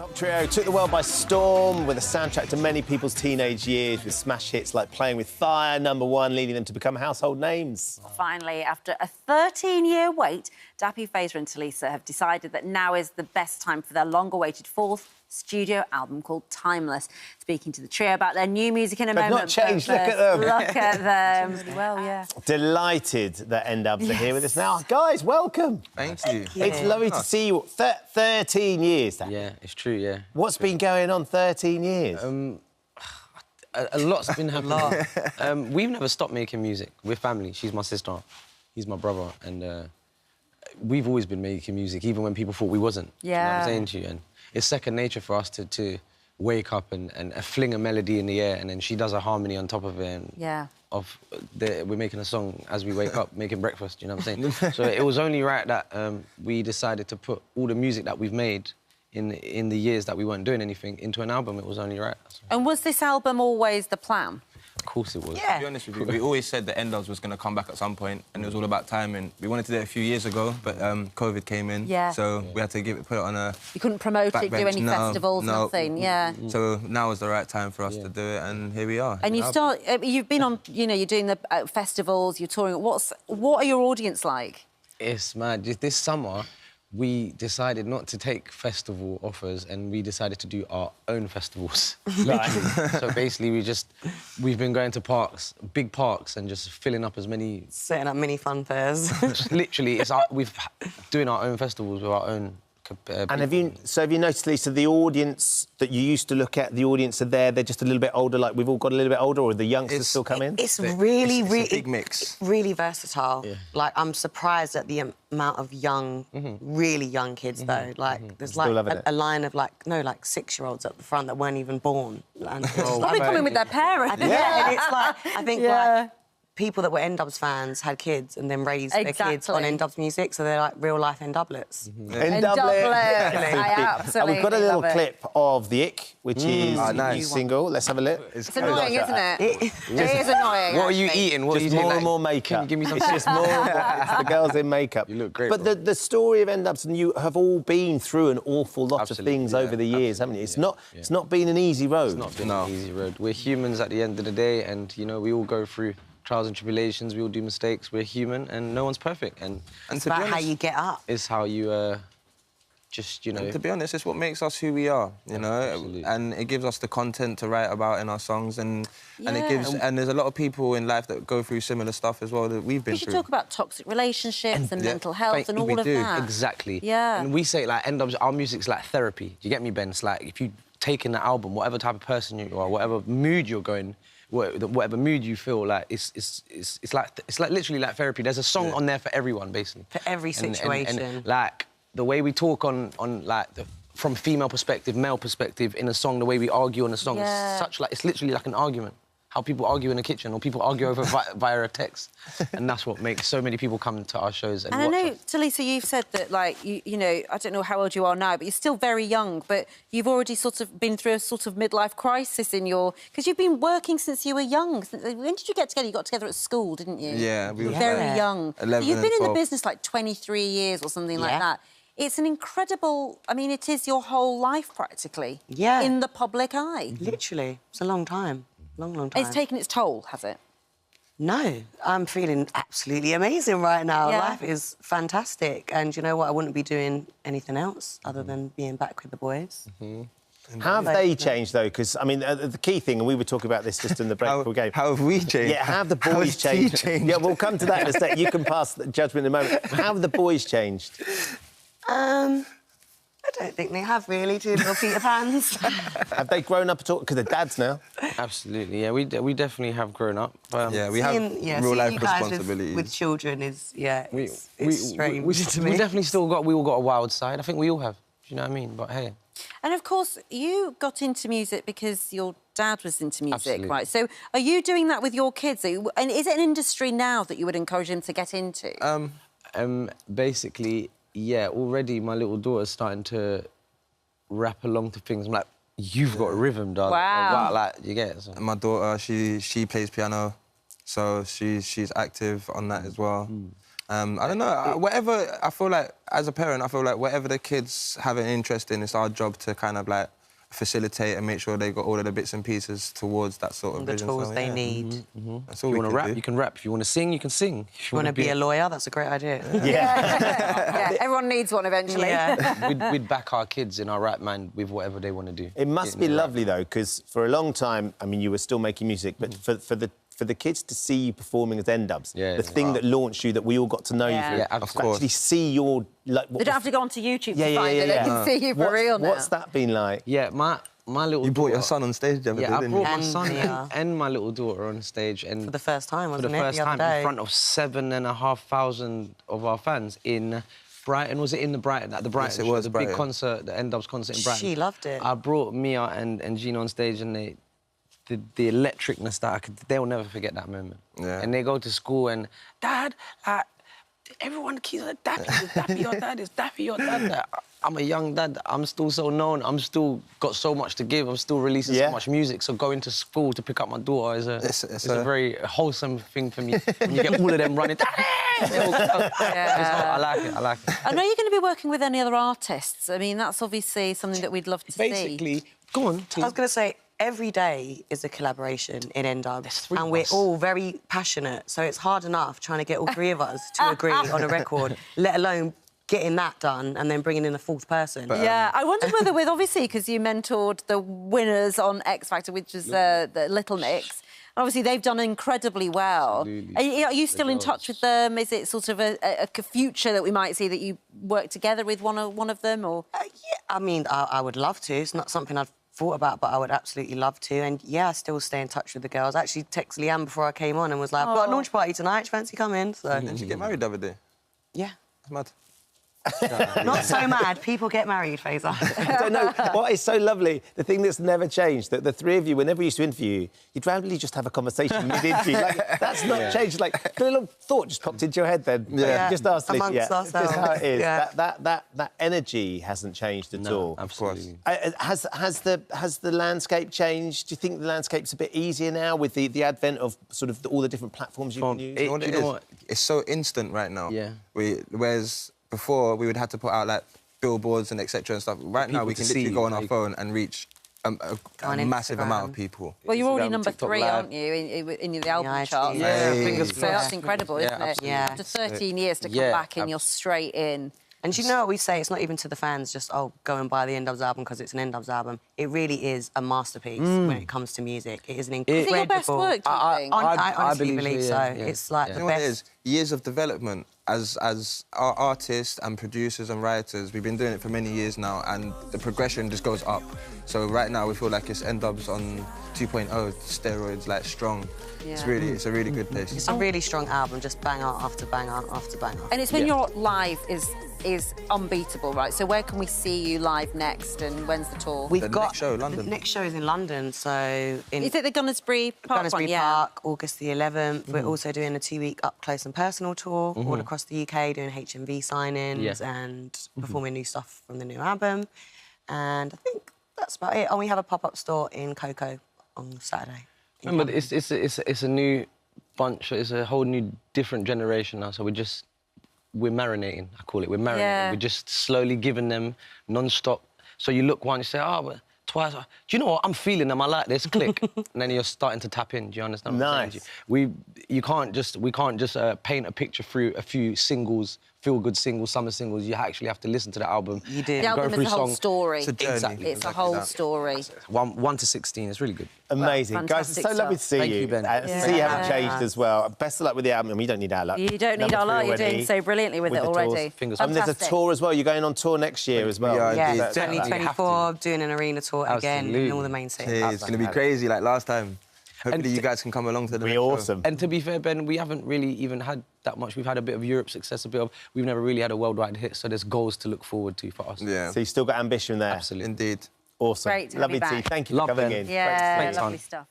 Pop trio took the world by storm with a soundtrack to many people's teenage years with smash hits like Playing with Fire, #1, leading them to become household names. Finally, after a 13-year wait, Dappy, Fazer and Tulisa have decided that now is the best time for their long-awaited fourth studio album called Timeless. Speaking to the trio about their new music in a moment. They've not changed, look at them. Look at them. Really well, yeah. Delighted that N-Dubz are here with us now. Guys, welcome. Thank you. It's lovely to see you. 13 years, Dappy. Yeah, it's true, yeah. What's been going on 13 years? A lot's been happening. We've never stopped making music. We're family. She's my sister, he's my brother, and we've always been making music, even when people thought we wasn't. Yeah. You know what I'm saying to you? And it's second nature for us to wake up and fling a melody in the air, and then she does a harmony on top of it. And yeah. We're making a song as we wake up, making breakfast, you know what I'm saying? So it was only right that we decided to put all the music that we've made in the years that we weren't doing anything into an album. It was only right. So. And was this album always the plan? Of course it was. To be honest with you, we always said that N-Dubz was going to come back at some point, and it was all about timing. We wanted to do it a few years ago, but COVID came in, so we had to put it on a... You couldn't promote it, do any festivals, nothing, yeah. So now was the right time for us to do it, and here we are. And you've been on, you know, you're doing the festivals, you're touring. What are your audience like? It's mad. This summer, we decided not to take festival offers, and we decided to do our own festivals. So basically, we've been going to parks, big parks, and just filling up as many... Setting up mini fun fairs. Literally, we've doing our own festivals with our own... And have you noticed, Lisa, the audience that you used to look at, the audience are there, they're just a little bit older, like we've all got a little bit older, or the youngsters still come in? It's really a big mix. Really versatile. Yeah. Like, I'm surprised at the amount of young, really young kids, though. Like, there's like a line of, like 6-year-olds at the front that weren't even born. And probably coming with their parents. Yeah, and it's like, I think, like, people that were N-Dubz fans had kids and then raised their kids on N-Dubz music, so they're like real-life N-Doublets. N-Doublets. I absolutely We've got a little clip of The Ick, which is a new single. Let's have a look. It's annoying, isn't it? It is annoying. What are you eating? What just are you more doing? and more makeup. Can you give me some... It's just more it's the girls in makeup. You look great, But the story of N-Dubz and you have all been through an awful lot of things over the years, haven't you? It's not been an easy road. It's not been an easy road. We're humans at the end of the day, and, you know, we all go through trials and tribulations, we all do mistakes, we're human, and no one's perfect. And it's about how you get up. It's how you just, you know... And to be honest, it's what makes us who we are, you know? Absolutely. And it gives us the content to write about in our songs, and it gives... And there's a lot of people in life that go through similar stuff as well that we've been through. We should talk about toxic relationships and mental health and all of that. Exactly. Yeah. And we say, like, N-Dubz, our music's like therapy. Do you get me, Ben? It's like, if you take in the album, whatever type of person you are, whatever mood you're going... Whatever mood you feel, like it's like literally like therapy. There's a song on there for everyone, basically. For every situation. And like the way we talk on like from female perspective, male perspective in a song, the way we argue on a song, it's literally like an argument. How people argue in the kitchen, or people argue over via a text, and that's what makes so many people come to our shows and watch I know, us. Tulisa, you've said that, like, you know, I don't know how old you are now, but you're still very young, but you've already sort of been through a sort of midlife crisis in your... Because you've been working since you were young. When did you get together? You got together at school, didn't you? Yeah, we were very young. 11 You've been and in 12. the business, like, 23 years or something like that. It's an incredible... I mean, it is your whole life, practically. Yeah. In the public eye. Literally. It's a long time. Long time. It's taken its toll, has it? No, I'm feeling absolutely amazing right now. Yeah. Life is fantastic. And you know what? I wouldn't be doing anything else other than being back with the boys. How have they changed, though? Because, I mean, the key thing, and we were talking about this just in the break before we game. How have we changed? Yeah, how have the boys changed? Yeah, we'll come to that in a sec. You can pass the judgment in a moment. How have the boys changed? I don't think they have, really, two little Peter Pans. Have they grown up at all? Because they're dads now. Absolutely, yeah. We definitely have grown up. Yeah, we have real-life responsibilities. With children is, it's strange to we me. definitely we all got a wild side. I think we all have. Do you know what I mean? But, hey... And, of course, you got into music because your dad was into music, Absolutely. right? So are you doing that with your kids? And is it an industry now that you would encourage them to get into? Basically, yeah, already my little daughter's starting to rap along to things. I'm like, you've got rhythm, darling. Wow. Like, you get it? So. My daughter, she plays piano, so she's active on that as well. I don't know. Whatever, I feel like, as a parent, I feel like whatever the kids have an interest in, it's our job to kind of, like, facilitate and make sure they got all of the bits and pieces towards that sort of vision. The tools they need. That's all If you we want to can rap, do. you can rap. If you want to sing, you can sing. If You want to be a lawyer? That's a great idea. Yeah, everyone needs one eventually. Yeah. We'd back our kids in our right mind with whatever they want to do. It must be lovely, though, because for a long time, I mean, you were still making music, but for the kids to see you performing as N-Dubz, the thing that launched you, that we all got to know you through, of course. actually see your... Like, They don't have to go onto YouTube to find it. They can see you for real now. What's that been like? Yeah, my little You brought daughter... your son on stage the other day, Yeah, I didn't brought you? my son Yeah. and my little daughter on stage. And For the first time, for the wasn't it? first The other time day. in front of 7,500 of our fans in Brighton. Was it in the Brighton? At the Brighton Yes, it show, was the Brighton. big concert, the N-Dubz concert in Brighton. She loved it. I brought Mia and Gina on stage, and the electricness that they'll never forget that moment. Yeah. And they go to school and, Dad, everyone keeps like, Dappy, your dad, is Dappy, your dad. I'm a young dad. I'm still so known. I'm still got so much to give. I'm still releasing so much music. So going to school to pick up my daughter is a very wholesome thing for me. When you get all of them running, Daddy! I like it. I know you're going to be working with any other artists. I mean, that's obviously something that we'd love to see. Basically, go on. I was going to say, every day is a collaboration in N-Dubz, and of we're us. all very passionate, so it's hard enough trying to get all three of us to agree on a record, let alone getting that done and then bringing in a fourth person. Yeah, I wondered whether with, obviously, because you mentored the winners on X Factor, which is the Little Mix, and obviously they've done incredibly well. Absolutely. Are you still in touch with them? Is it sort of a future that we might see that you work together with one of them, or...? Yeah, I mean, I would love to. It's not something I've thought about, but I would absolutely love to. And, yeah, I still stay in touch with the girls. I actually texted Leanne before I came on and was like, I've got a launch party tonight, do you fancy coming? So... Did you get married the other day? Yeah. That's mad. Not so mad. People get married, Fazer. I don't know. What is so lovely, the thing that's never changed, that the three of you, whenever we used to interview you, you'd randomly just have a conversation mid-interview. Like, that's not changed. Like, a little thought just popped into your head then. Yeah. Just ask Tulisa. Amongst ourselves. This is how it is. Yeah. That energy hasn't changed at all. Absolutely. Has the landscape changed? Do you think the landscape's a bit easier now with the advent of sort of all the different platforms you can use? You know what it is? It's so instant right now. Yeah. Whereas before, we would have to put out, like, billboards and etc. and stuff. Right now, we can literally go on our phone and reach a massive amount of people. Well, you're already Instagram, number TikTok 3, Live. aren't you, in the album chart? Yeah, fingers So that's crossed. incredible, isn't it? absolutely. Yeah. After 13 years to come back and you're straight in. And you know what we say? It's not even to the fans, just, oh, go and buy the N-Dubz album because it's an N-Dubz album. It really is a masterpiece when it comes to music. It is an incredible... Is it your best work, do you think? I honestly believe so. yeah. It's like You the know what it best... is? Years of development. As our artists and producers and writers, we've been doing it for many years now, and the progression just goes up. So right now we feel like it's N-Dubz on 2.0 steroids, like strong. Yeah. It's a really good place. It's a really strong album, just banger after banger after banger. And it's when you're live is unbeatable, right? So where can we see you live next, and when's the tour? We've The got next show, London. The next show is in London, so in Is it the Gunnersbury Park Gunnersbury one? Yeah. Park, August the 11th. We're also doing a 2-week up close and personal tour all across the UK, doing HMV signings and performing new stuff from the new album. And I think that's about it. And we have a pop-up store in Coco on Saturday. Remember, it's a new bunch. It's a whole new, different generation now. So we're marinating. I call it. We're marinating. Yeah. We're just slowly giving them non-stop. So you look once, you say, oh, but twice. Do you know what? I'm feeling them. I like this. Click, and then you're starting to tap in. Do you understand? What I'm saying to you? We can't just paint a picture through a few singles. Feel-good singles, summer singles. You actually have to listen to the album. You do. The album is a whole story. It's a journey. Exactly. It's a whole story. 1 to 16. It's really good. Amazing. Well, Guys, it's so fantastic lovely to see Thank you. you, Ben. See you haven't changed as well. Best of luck with the album. You don't need our luck. You don't need Number our luck. 3 You're doing already. so brilliantly with it the already. tours. Fingers And there's a Fantastic. tour as well. You're going on tour next year as well. We are Yeah, indeed. 2024, doing an arena tour again Absolutely. in all the main cities. It's going to be crazy like last time. Hopefully you guys can come along to the Be next show. awesome. And to be fair, Ben, we haven't really even had that much. We've had a bit of Europe success, we've never really had a worldwide hit, so there's goals to look forward to for us. Yeah. So you've still got ambition there. Absolutely. Indeed. Awesome. Great to have Lovely you to see you. back. Thank you Love for coming Ben. in. Yeah, Thanks, lovely hon. stuff.